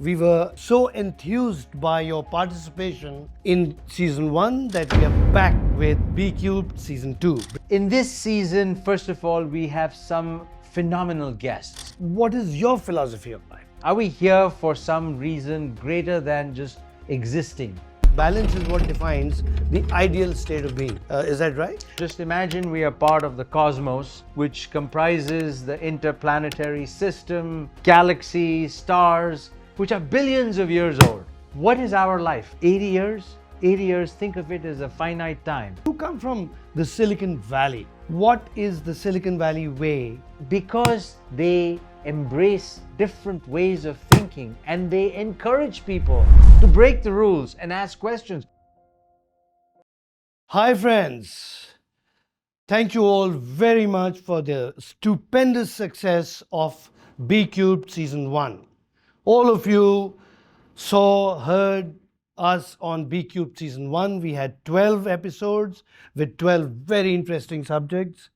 We were so enthused by your participation in season 1 that we are back with Bcubed season 2. In this season, first of all, we have some phenomenal guests. What is your philosophy of life? Are we here for some reason greater than just existing? Balance is what defines the ideal state of being. Is that right? Just imagine we are part of the cosmos, which comprises the interplanetary system, galaxies, stars, which are billions of years old. What is our life? 80 years? 80 years, think of it as a finite time. You come from the Silicon Valley. What is the Silicon Valley way? Because they embrace different ways of thinking and they encourage people to break the rules and ask questions. Hi friends, thank you all very much for the stupendous success of Bcubed season 1. All of you saw, heard us on Bcubed season 1. We had 12 episodes with 12 very interesting subjects.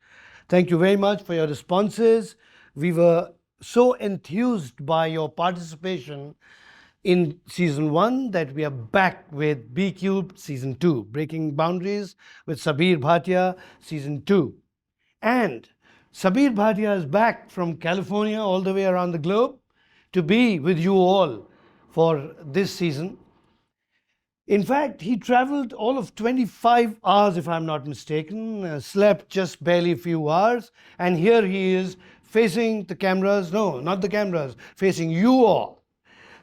Thank you very much for your responses. We were so enthused by your participation in season 1 that we are back with Bcubed season 2, Breaking Boundaries with Sabeer Bhatia season 2. And Sabeer Bhatia is back from California all the way around the globe to be with you all for this season. In fact, he traveled all of 25 hours, if I'm not mistaken, slept just barely a few hours, and here he is facing the cameras, no, not the cameras, facing you all.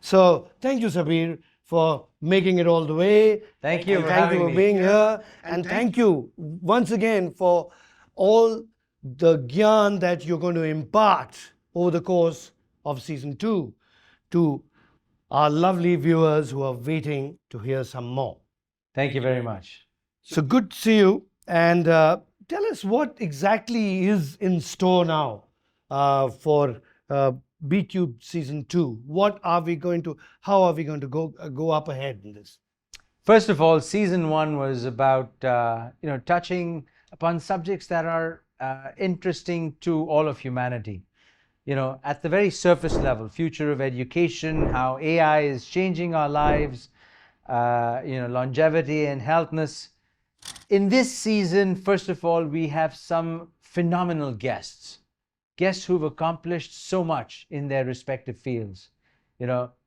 So thank you, Sabeer, for making it all the way. Thank you for Thank having you for me. being here. And thank you once again for all the gyan that you're going to impart over the course of season 2 to our lovely viewers who are waiting to hear some more. Thank you very much. So good to see you. And tell us what exactly is in store now for Bcubed season 2. What are we going to, how are we going to go up ahead in this? First of all, season 1 was about touching upon subjects that are interesting to all of humanity. At the very surface level, future of education, how AI is changing our lives, longevity and healthness. In this season, first of all, we have some phenomenal guests who've accomplished so much in their respective fields.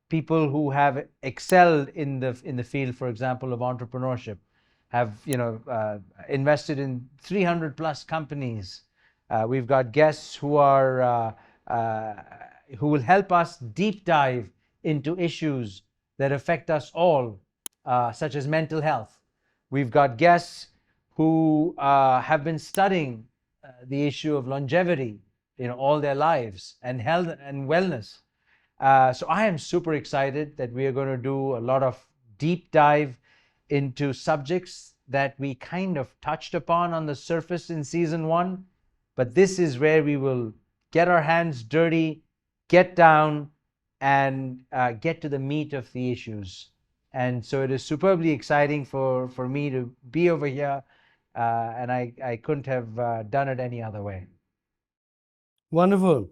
People who have excelled in the field, for example, of entrepreneurship, have invested in 300 plus companies. We've got guests who are who will help us deep dive into issues that affect us all, such as mental health. We've got guests who have been studying the issue of longevity, all their lives, and health and wellness. So I am super excited that we are going to do a lot of deep dive into subjects that we kind of touched upon on the surface in season 1, but this is where we will get our hands dirty, get down, and get to the meat of the issues. And so it is superbly exciting for me to be over here, and I couldn't have done it any other way. Wonderful.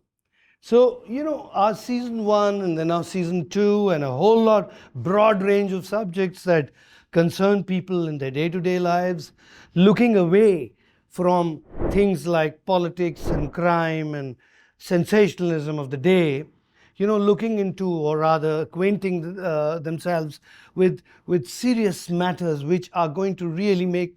So, our season 1 and then our season 2 and a whole lot broad range of subjects that concern people in their day-to-day lives, looking away from things like politics and crime and sensationalism of the day, looking into, or rather acquainting themselves with serious matters which are going to really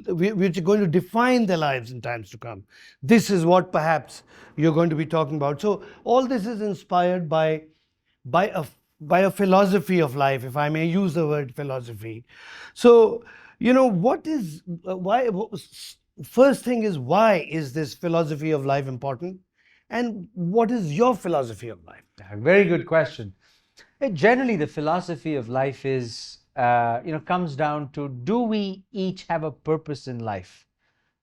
which are going to define their lives in times to come. This is what perhaps you're going to be talking about. So all this is inspired by a philosophy of life, if I may use the word philosophy. So, what is, first thing is, why is this philosophy of life important? And what is your philosophy of life? Very good question. Generally, the philosophy of life is, comes down to, do we each have a purpose in life?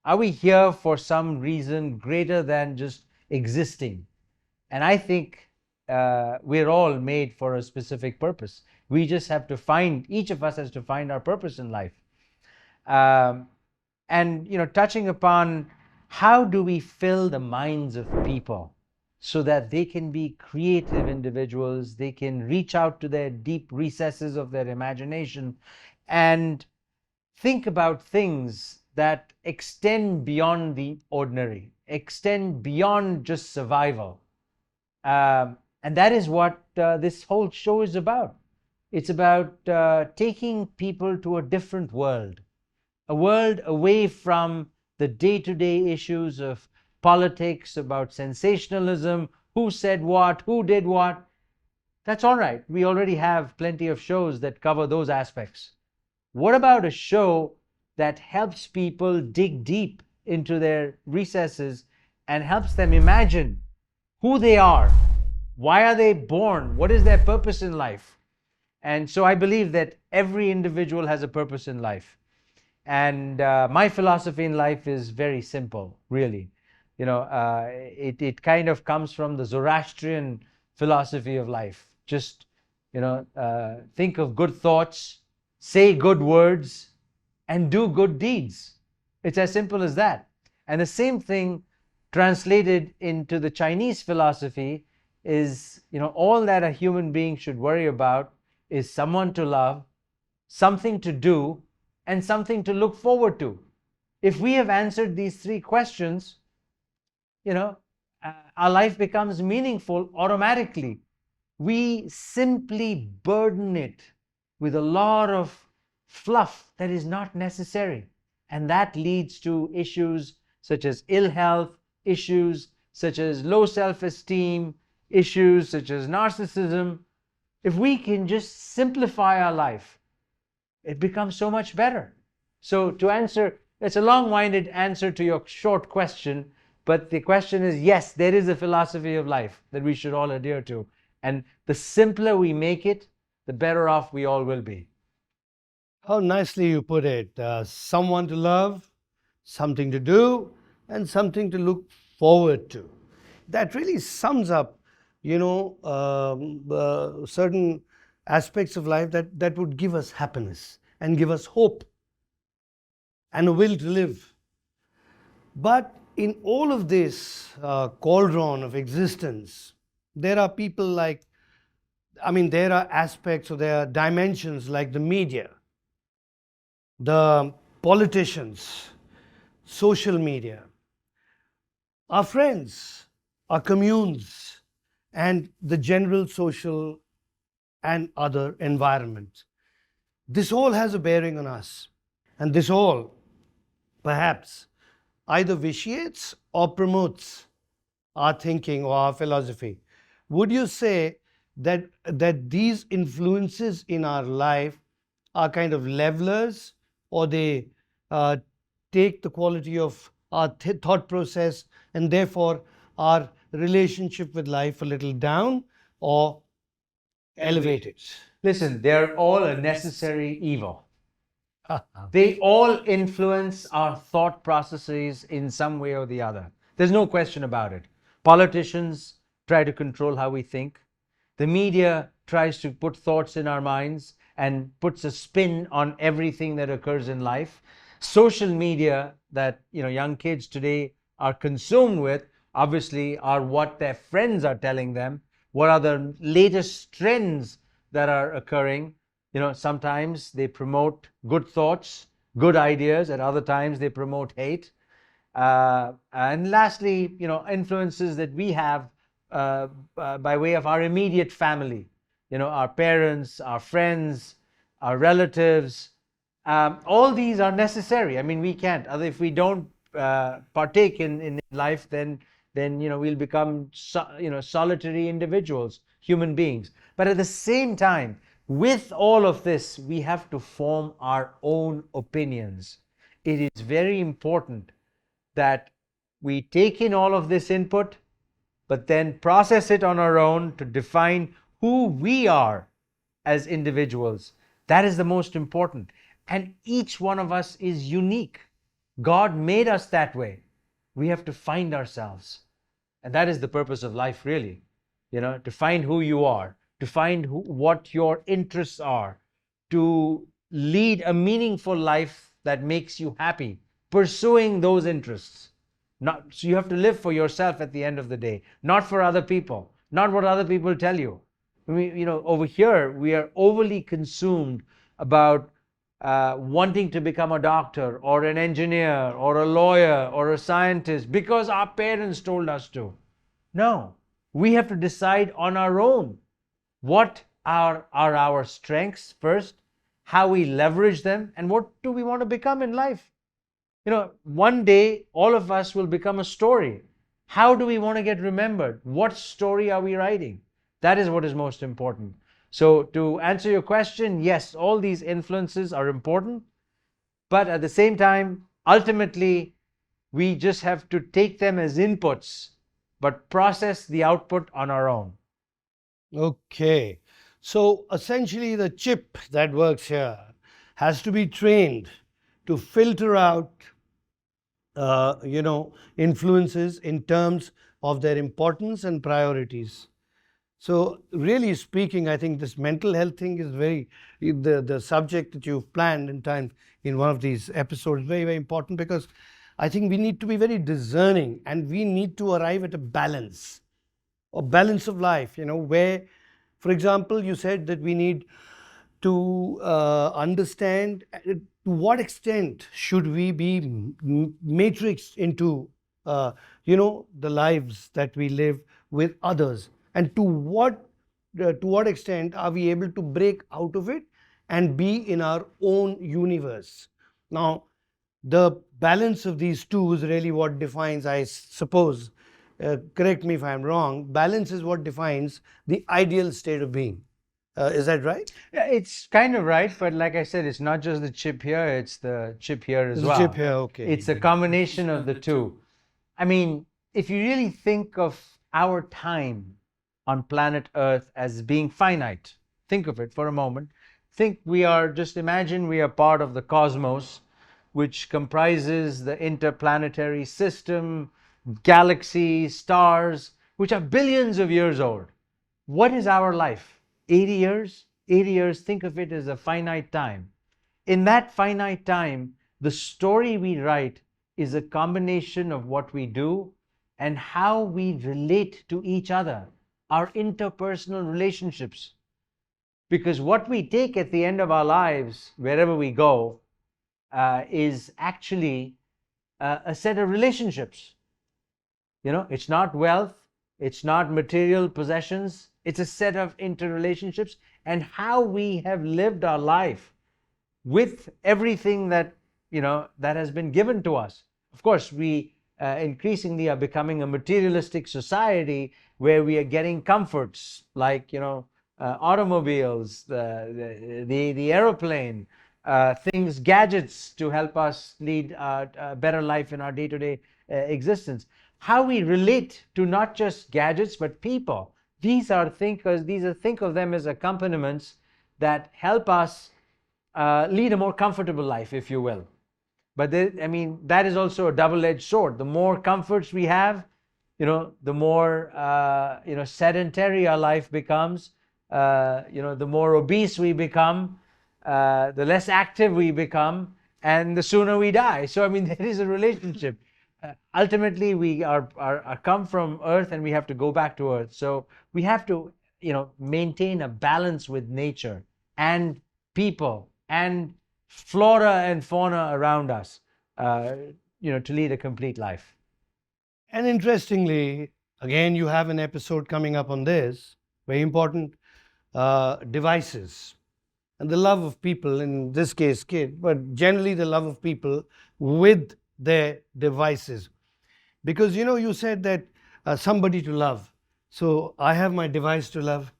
Are we here for some reason greater than just existing? And I think we're all made for a specific purpose. We just have to each of us has to find our purpose in life. And touching upon how do we fill the minds of people? so that they can be creative individuals, they can reach out to their deep recesses of their imagination and think about things that extend beyond the ordinary, extend beyond just survival. And that is what this whole show is about. It's about taking people to a different world, a world away from the day to day issues of politics, about sensationalism, who said what, who did what. That's all right. We already have plenty of shows that cover those aspects. What about a show that helps people dig deep into their recesses and helps them imagine who they are? Why are they born? What is their purpose in life? And so I believe that every individual has a purpose in life. And my philosophy in life is very simple, really. It kind of comes from the Zoroastrian philosophy of life. Just, think of good thoughts, say good words, and do good deeds. It's as simple as that. And the same thing translated into the Chinese philosophy is, all that a human being should worry about is someone to love, something to do, and something to look forward to. If we have answered these three questions, our life becomes meaningful automatically. We simply burden it with a lot of fluff that is not necessary. And that leads to issues such as ill health, issues such as low self-esteem, issues such as narcissism. If we can just simplify our life, it becomes so much better. So to answer, it's a long-winded answer to your short question, but the question is, yes, there is a philosophy of life that we should all adhere to. And the simpler we make it, the better off we all will be. How nicely you put it. Someone to love, something to do, and something to look forward to. That really sums up, certain aspects of life that would give us happiness and give us hope and a will to live. But in all of this cauldron of existence, there are people there are aspects or there are dimensions like the media, the politicians, social media, our friends, our communes, and the general social and other environment. This all has a bearing on us, and this all perhaps either vitiates or promotes our thinking or our philosophy. Would you say that these influences in our life are kind of levelers, or they take the quality of our thought process and therefore our relationship with life a little down, or elevate it? Listen, they're all a necessary evil. They all influence our thought processes in some way or the other. There's no question about it. Politicians try to control how we think. The media tries to put thoughts in our minds and puts a spin on everything that occurs in life. Social media that young kids today are consumed with obviously are what their friends are telling them. What are the latest trends that are occurring? Sometimes they promote good thoughts, good ideas, at other times they promote hate. And lastly, influences that we have by way of our immediate family, our parents, our friends, our relatives. All these are necessary. I mean, we can't. If we don't partake in life, then we'll become solitary individuals, human beings. But at the same time, with all of this, we have to form our own opinions. It is very important that we take in all of this input, but then process it on our own to define who we are as individuals. That is the most important. And each one of us is unique. God made us that way. We have to find ourselves. And that is the purpose of life, really. To find who you are, to find what your interests are, to lead a meaningful life that makes you happy, pursuing those interests. Not, so you have to live for yourself at the end of the day, not for other people, not what other people tell you. Over here, we are overly consumed about wanting to become a doctor or an engineer or a lawyer or a scientist because our parents told us to. No, we have to decide on our own what are our strengths first, how we leverage them, and what do we want to become in life. One day all of us will become a story. How do we want to get remembered? What story are we writing? That is what is most important. So, to answer your question, yes, all these influences are important, but at the same time, ultimately, we just have to take them as inputs, but process the output on our own. Okay. So essentially, the chip that works here has to be trained to filter out, influences in terms of their importance and priorities. So, really speaking, I think this mental health thing is the subject that you've planned in time in one of these episodes, very, very important, because I think we need to be very discerning and we need to arrive at a balance or balance of life, where, for example, you said that we need to understand to what extent should we be matrixed into the lives that we live with others, and to what extent are we able to break out of it and be in our own universe. Now, the balance of these two is really what defines, I suppose, correct me if I'm wrong, balance is what defines the ideal state of being. Is that right? Yeah, it's kind of right, but like I said, it's not just the chip here, it's the chip here as The well. chip here, okay. It's a combination of the two. I mean, if you really think of our time on planet Earth as being finite, think of it for a moment. Imagine we are part of the cosmos, which comprises the interplanetary system, galaxies, stars, which are billions of years old. What is our life? 80 years? 80 years, think of it as a finite time. In that finite time, the story we write is a combination of what we do and how we relate to each other, our interpersonal relationships. Because what we take at the end of our lives, wherever we go, is actually a set of relationships. It's not wealth, it's not material possessions, it's a set of interrelationships and how we have lived our life with everything that has been given to us. Of course, we increasingly are becoming a materialistic society where we are getting comforts like automobiles, the aeroplane, things, gadgets to help us lead a better life in our day-to-day existence. How we relate to not just gadgets but people. These are think of them as accompaniments that help us lead a more comfortable life, if you will. But that is also a double-edged sword. The more comforts we have, the more sedentary our life becomes. The more obese we become, the less active we become, and the sooner we die. So there is a relationship. Ultimately, we are come from Earth, and we have to go back to Earth. So we have to maintain a balance with nature and people and flora and fauna around us, to lead a complete life. And interestingly, again, you have an episode coming up on this, very important, devices and the love of people, in this case, kid, but generally the love of people with their devices. Because, you said that somebody to love. So I have my device to love.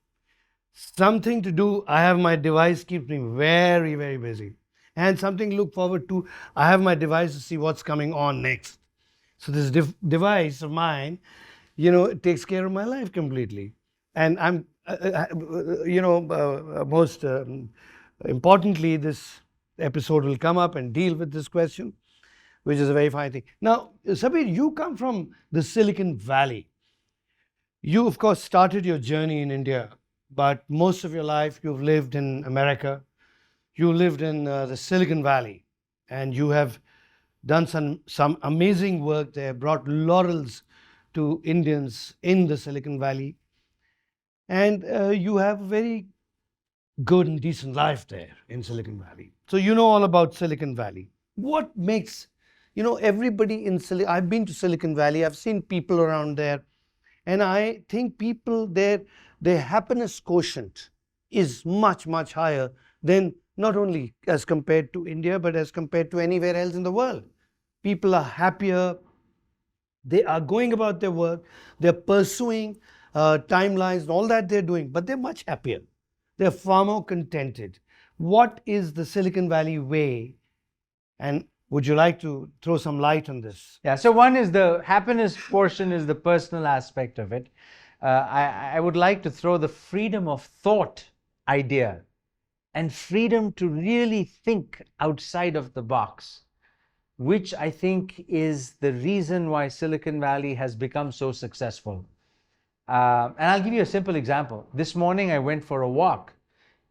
Something to do, I have my device, keeps me very, very busy. And something to look forward to, I have my device to see what's coming on next. So this device of mine, it takes care of my life completely. And I'm, most importantly, this episode will come up and deal with this question, which is a very fine thing. Now, Sabeer, you come from the Silicon Valley. You, of course, started your journey in India, but most of your life you've lived in America. You lived in the Silicon Valley, and you have done some amazing work there, brought laurels to Indians in the Silicon Valley. And you have a very good and decent life there in Silicon Valley. So you know all about Silicon Valley. What makes, everybody in Silicon, I've been to Silicon Valley, I've seen people around there, and I think people there, their happiness quotient is much, much higher than not only as compared to India, but as compared to anywhere else in the world. People are happier, they are going about their work, they're pursuing timelines and all that they're doing, but they're much happier. They're far more contented. What is the Silicon Valley way? And would you like to throw some light on this? Yeah, so one is the happiness portion is the personal aspect of it. I would like to throw the freedom of thought idea and freedom to really think outside of the box, which I think is the reason why Silicon Valley has become so successful. And I'll give you a simple example. This morning I went for a walk,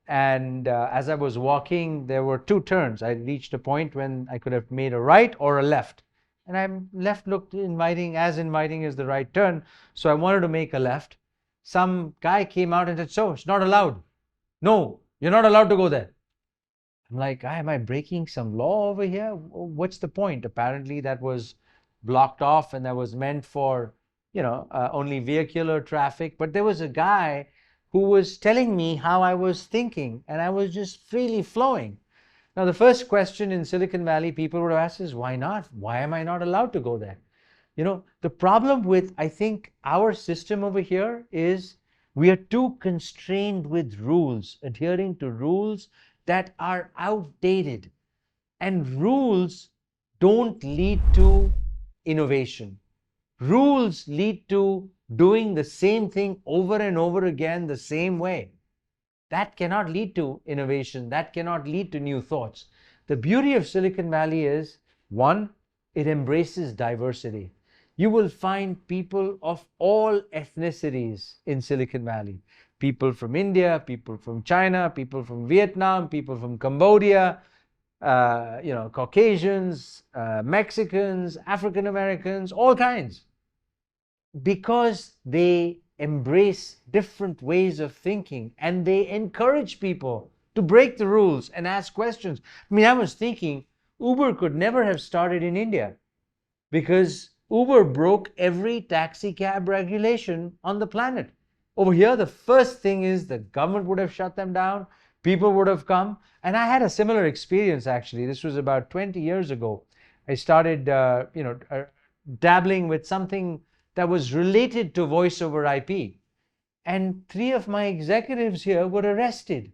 and as I was walking, there were two turns. I reached a point when I could have made a right or a left. And left looked inviting as the right turn. So I wanted to make a left. Some guy came out and said, "So, it's not allowed. No, you're not allowed to go there." I'm like, am I breaking some law over here? What's the point? Apparently that was blocked off and that was meant for, only vehicular traffic. But there was a guy who was telling me how I was thinking, and I was just freely flowing. Now, the first question in Silicon Valley people would ask is, why not? Why am I not allowed to go there? The problem with, I think, our system over here is we are too constrained with rules, adhering to rules that are outdated. And rules don't lead to innovation. Rules lead to doing the same thing over and over again the same way. That cannot lead to innovation. That cannot lead to new thoughts. The beauty of Silicon Valley is, one, it embraces diversity. You will find people of all ethnicities in Silicon Valley. People from India, people from China, people from Vietnam, people from Cambodia, Caucasians, Mexicans, African Americans, all kinds. Because they embrace different ways of thinking and they encourage people to break the rules and ask questions. I mean, I was thinking Uber could never have started in India because Uber broke every taxi cab regulation on the planet. Over here, the first thing is the government would have shut them down, people would have come. And I had a similar experience actually. This was about 20 years ago. I started, dabbling with something that was related to voice over IP. And 3 of my executives here were arrested.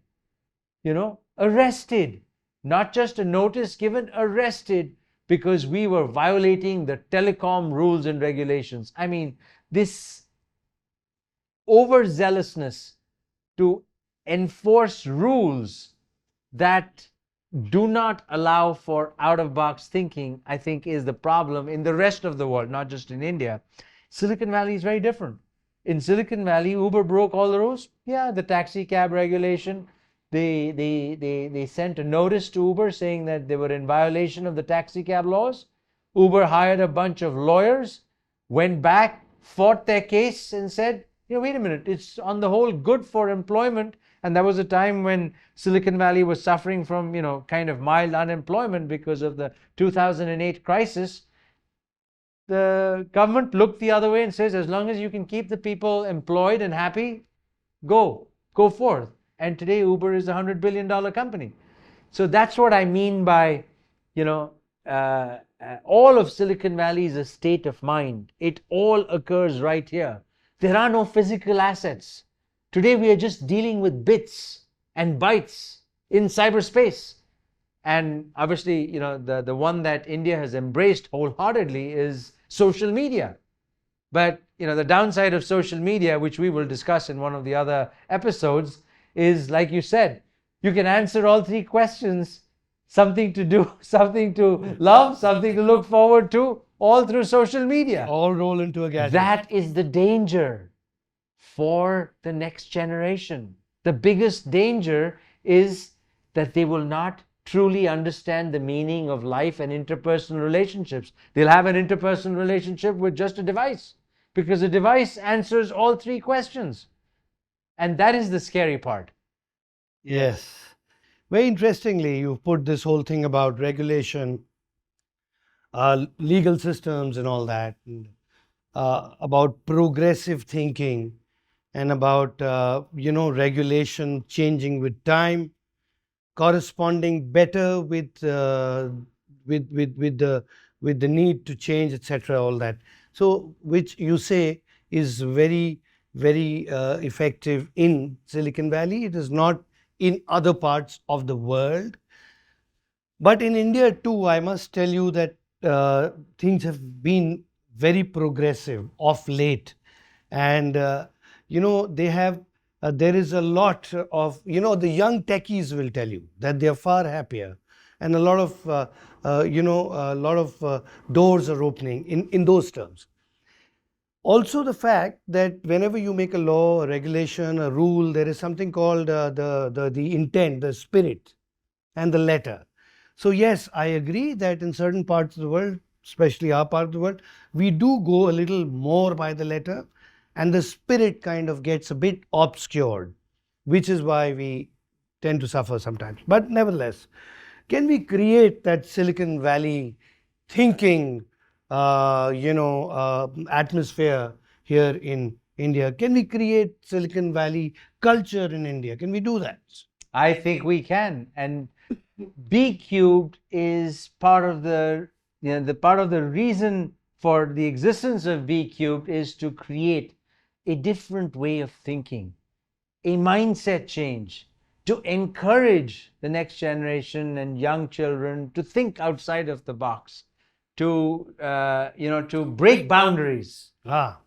Arrested. Not just a notice given, arrested because we were violating the telecom rules and regulations. I mean, this overzealousness to enforce rules that do not allow for out-of-box thinking, I think, is the problem in the rest of the world, not just in India. Silicon Valley is very different. In Silicon Valley, Uber broke all the rules. Yeah, the taxi cab regulation. They sent a notice to Uber saying that they were in violation of the taxi cab laws. Uber hired a bunch of lawyers, went back, fought their case and said, wait a minute, it's on the whole good for employment. And that was a time when Silicon Valley was suffering from, kind of mild unemployment because of the 2008 crisis. The government looked the other way and says, as long as you can keep the people employed and happy, go forth. And today Uber is a $100 billion company. So that's what I mean by, all of Silicon Valley is a state of mind. It all occurs right here. There are no physical assets. Today we are just dealing with bits and bytes in cyberspace. And obviously, the one that India has embraced wholeheartedly is social media. But, the downside of social media, which we will discuss in one of the other episodes, is, like you said, you can answer all 3 questions, something to do, something to love, something to look forward to, all through social media. All roll into a gadget. That is the danger for the next generation. The biggest danger is that they will not truly understand the meaning of life and interpersonal relationships. They'll have an interpersonal relationship with just a device, because a device answers all three questions. And that is the scary part. Yes. Very interestingly, you've put this whole thing about regulation, legal systems, and all that, and, about progressive thinking, and about regulation changing with time, corresponding better with the need to change, etc. All that. So, which you say is very effective in Silicon Valley. It is not in other parts of the world. But in India too, I must tell you that things have been very progressive of late, and they have. There is a lot of the young techies will tell you that they are far happier, and a lot of doors are opening in those terms. Also, the fact that whenever you make a law, a regulation, a rule, there is something called the intent, the spirit, and the letter. So yes, I agree that in certain parts of the world, especially our part of the world, we do go a little more by the letter, and the spirit kind of gets a bit obscured, which is why we tend to suffer sometimes. But nevertheless, can we create that Silicon Valley thinking, atmosphere here in India? Can we create Silicon Valley culture in India? Can we do that? I think we can. And Bcubed is part of the reason for the existence of Bcubed is to create a different way of thinking, a mindset change, to encourage the next generation and young children to think outside of the box, to break boundaries. Ah,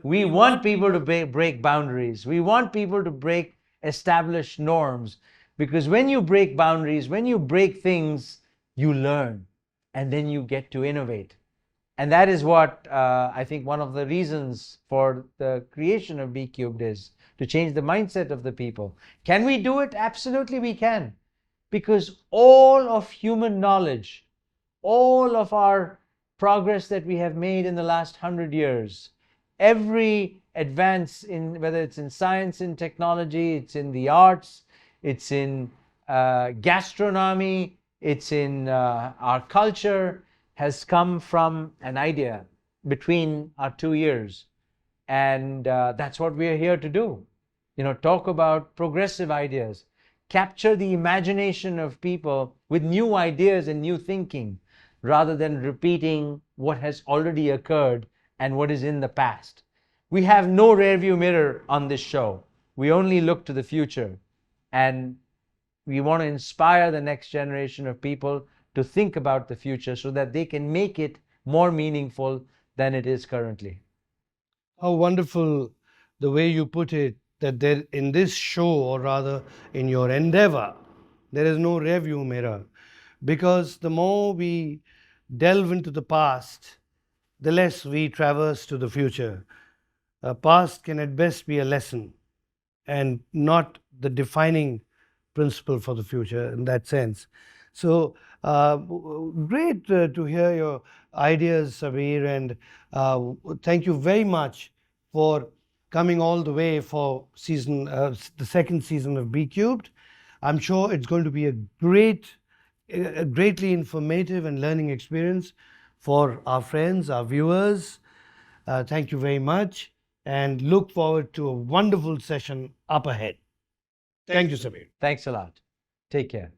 We want people to break boundaries. We want people to break established norms, because when you break boundaries, when you break things, you learn, and then you get to innovate. And that is what I think one of the reasons for the creation of Bcubed is, to change the mindset of the people. Can we do it? Absolutely we can. Because all of human knowledge, all of our progress that we have made in the last 100 years, every advance in, whether it's in science and technology, it's in the arts, it's in gastronomy, it's in our culture, has come from an idea between our 2 ears. And that's what we are here to do. Talk about progressive ideas, capture the imagination of people with new ideas and new thinking, rather than repeating what has already occurred and what is in the past. We have no rearview mirror on this show. We only look to the future. And we want to inspire the next generation of people to think about the future so that they can make it more meaningful than it is currently. how wonderful the way you put it, that there in this show, or rather in your endeavor, there is no rearview mirror. Because the more we delve into the past, the less we traverse to the future. Past can at best be a lesson and not the defining principle for the future in that sense. So great to hear your ideas, Sabeer, and thank you very much for coming all the way for the second season of Bcubed. I'm sure it's going to be a greatly informative and learning experience for our friends, our viewers. Thank you very much, and look forward to a wonderful session up ahead. Thank you, Sabeer. Thanks a lot. Take care.